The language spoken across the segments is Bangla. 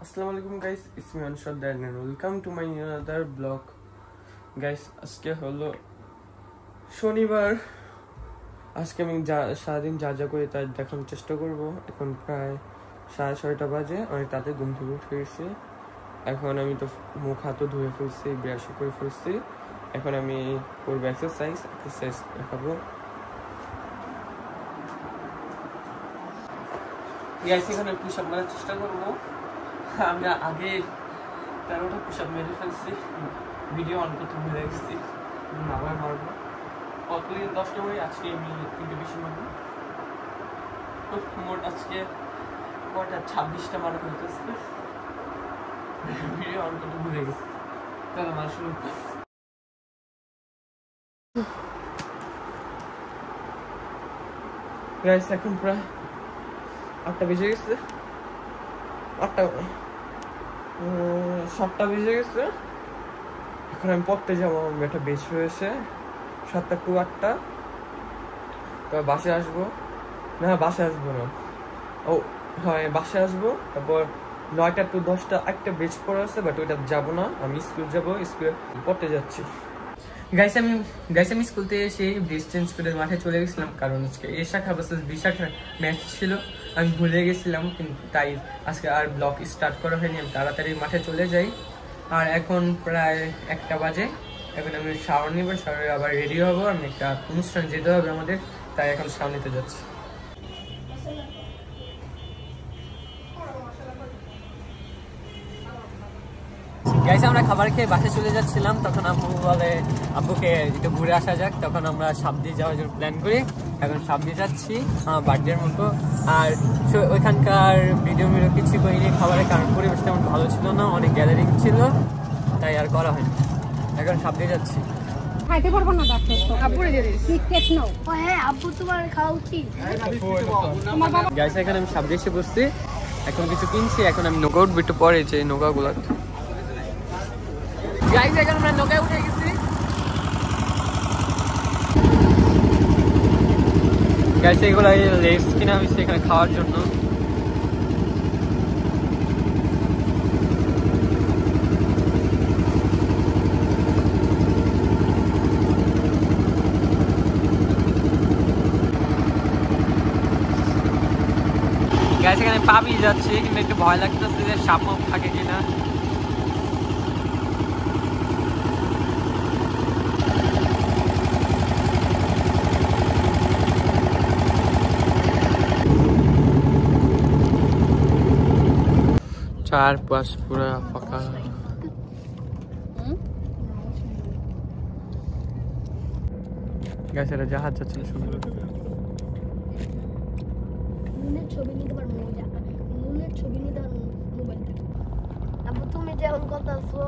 Assalamualaikum guys, it's me Anshad and welcome to my another vlog. Guys, আজকে হলো শনিবার। আজকে আমি সারাদিন যা যা করি তা দেখানোর চেষ্টা করব। এখন প্রায় 6:30 বাজে, আমি তাতে ঘুম থেকে উঠে গেছি। এখন আমি তো মুখ হাত ধুয়ে ফেলছি, ব্রাশ করে ফেলছি। এখন আমি করবো এক্সারসাইজ দেখাবো। গাইস, এখানে পুশ আপ মারার চেষ্টা করবো। আমি আগে 13টা পুশ আপ মেরে ফেলছি, ভিডিও অন করতে ভুলে গেছি, আবার মারবো। কতদিন 10টা করে, আজকে আমি একটু বেশি মারবো। মোট আজকে কটা 26টা মারা হইতেছে, ভিডিও অন করতে ভুলে গেছি। তাহলে মারা শুরু করি। গাইস, এখন প্রায় 8টা বেজে গেছে, 7টা বেজে গেছে। এখন আমি পড়তে যাবো, আমার একটা বেশ হয়েছে 7টা টু 8টা। তারপর বাসায় আসবো, না বাসায় আসবো না, ও হ্যাঁ বাসায় আসবো। তারপর 9টা টু 10টা একটা বেচ পড়ে আছে, বাট ওইটা যাবো না, আমি স্কুল যাবো, স্কুলে পড়তে যাচ্ছি। গাইস আমি স্কুল থেকে এসে ড্রেস চেঞ্জ করে মাঠে চলে গেছিলাম, কারণ আজকে এ শাখা ভার্সেস বি শাখার ম্যাচ ছিল। আমি ভুলে গেছিলাম, কিন্তু তাই আজকে আর ব্লগ স্টার্ট করা হয়নি। আমি তাড়াতাড়ি মাঠে চলে যাই। আর এখন প্রায় 1টা বাজে। এখন আমি শাওয়ার নিব, শাওয়ারে আবার রেডি হবো। আমি একটা অনুষ্ঠান যেতে হবে আমাদের, তাই এখন শাওয়ার নিতে যাচ্ছি। গাইস, আমরা খাবার খেয়ে বাসে চলে যাচ্ছিলাম, তখন আম্মু বলে আব্বুকে একটু ঘুরে আসা যাক। তখন আমরা সাবদি যাওয়ার জন্য প্ল্যান করি। এখন সাবদি যাচ্ছি বার্থডের মতো। আর ওইখানকার ভিডিও কিছু করিনি খাবারের, কারণ পরিবেশ তেমন ভালো ছিল না, অনেক গ্যাদারিং ছিল, তাই আর করা হয়নি। এখন সাবদি যাচ্ছি। খাইতে পারবো না, গাইস, এখানে আমি সাবদি এসে বসছি, এখন কিছু কিনছি। এখন আমি নৌকা উঠবো একটু পরে, যে নৌকাগুলো। গাইস, এখন আমরা নৌকায় উঠে গেছি। গাইস, এগুলো লেস কিনা হয়েছে এখানে খাওয়ার জন্য। গাইস, এখানে পাবি যাচ্ছে, কিন্তু একটু ভয় লাগতেছে যে সাপ মাপ থাকে কিনা। চারপাশ পুরো ফাঁকা। গাইস, এটা জাহাজ যাচ্ছিল সুন্দর। ছবি নিতে পারবো, ছবি নিতে পারবো মোবাইল থেকে। আব্বু, তুমি যেমন কথা আছো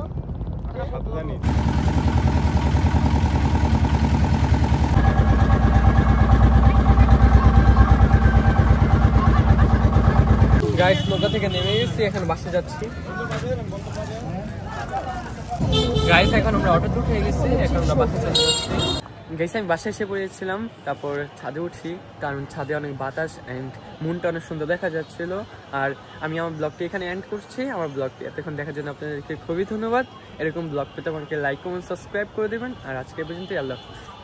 গাইস, নৌকা থেকে নেমে গেছি, এখন বাসে যাচ্ছি। গাইস, এখন আমরা অটোতে উঠে গেছি, এখন আমরা বাসে চলে যাচ্ছি। গাইস, আমি বাসায় এসে পড়েছিলাম, তারপর ছাদে উঠি, কারণ ছাদে অনেক বাতাস অ্যান্ড মুনটা অনেক সুন্দর দেখা যাচ্ছিল। আর আমি আমার ব্লগটি এখানে এন্ড করছি। আমার ব্লগটি এতক্ষণ দেখার জন্য আপনাদেরকে খুবই ধন্যবাদ। এরকম ব্লগ পেতে আমাকে লাইক কমেন্ট সাবস্ক্রাইব করে দেবেন। আর আজকে পর্যন্ত আল্লাহ হাফেজ।